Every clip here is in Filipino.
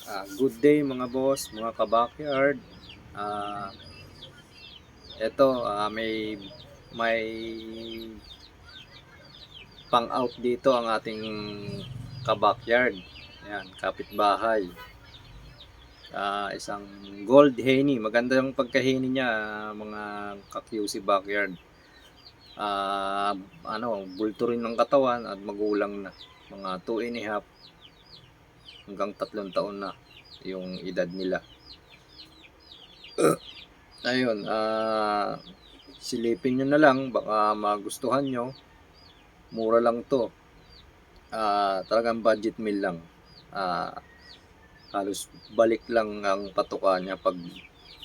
Good day mga boss, mga kabakyard. Ah, may pang-out dito ang ating kabakyard. Yan, kapitbahay. Isang gold henny. Maganda yung pagkaheni niya, mga ka-QC backyard. Bulto rin ng katawan at magulang na. Mga 2 and a half hanggang 3 taon na yung edad nila. Ayun, silipin nyo na lang, baka magustuhan nyo. Mura lang to. Talagang budget meal lang. Halos balik lang ang patuka niya pag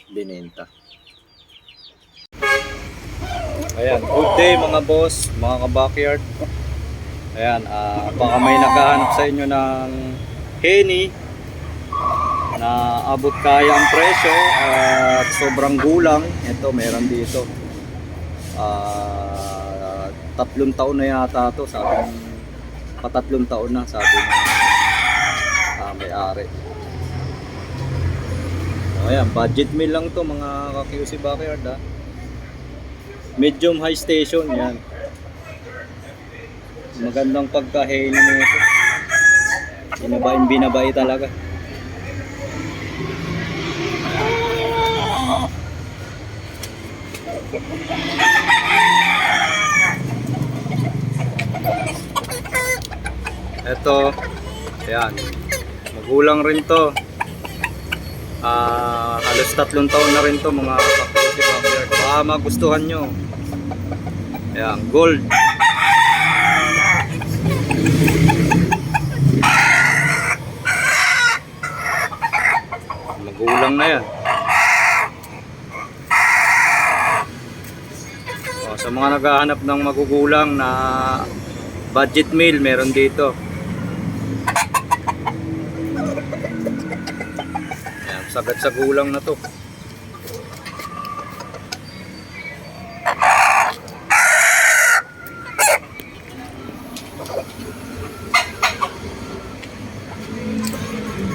binenta. Ayan, good day mga boss, mga ka-backyard. Ayan, baka may naghahanap sa inyo ng henny na abot kaya ang presyo at sobrang gulang. Ito meron dito 3 taon na yata to, sabi pa 3 taon na, sabi ng may-ari. Ayan, budget meal lang to mga ka-QC backyard medium high station. Yan, magandang pagkahenny nito, binabay talaga. Ito, ayan, magulang rin to. Halos 3 taon na rin to mga ka-QC backyard. Baka magustuhan nyo. Ayan, gold. Magulang na yan. Sa mga naghahanap ng magugulang na budget meal, meron dito. Ayan, sagat sa gulang na to.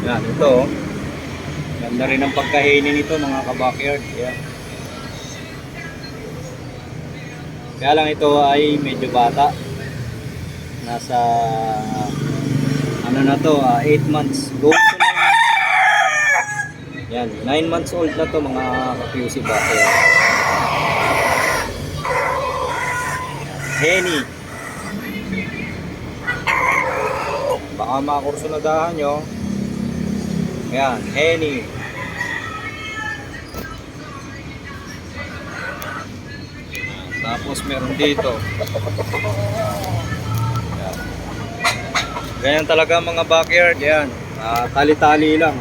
Yan, ito. Ganda rin ang pagkahini nito mga ka-backyard. Yan. Kaya lang ito ay medyo bata. Nasa ano na to, 8 months. Go to 9 months. Yan, 9 months old na to mga ka-QC backyard. Henny. Baka makursunadahan nyo. Ayan, henny. Tapos meron dito. Ayan. Ganyan talaga mga backyard. Yan, tali-tali lang.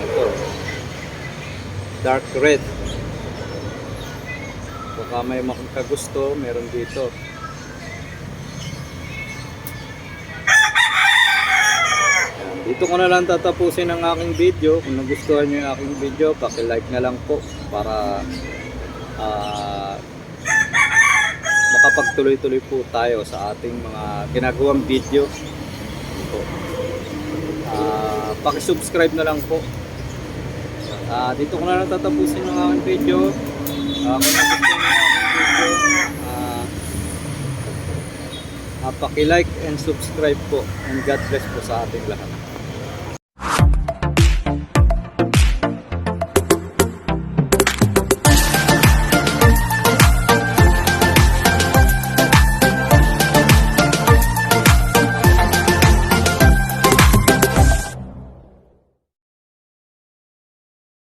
Ito, dark red. Baka may makakagusto, meron dito. Dito ko na lang tatapusin ang aking video. Kung nagustuhan nyo yung aking video, paki-like na lang po para makapagtuloy-tuloy po tayo sa ating mga ginagawang video. Paki-subscribe na lang po. Dito ko na lang tatapusin ang aking video. Kung nagustuhan nyo yung aking video, paki-like and subscribe po. And God bless po sa ating lahat.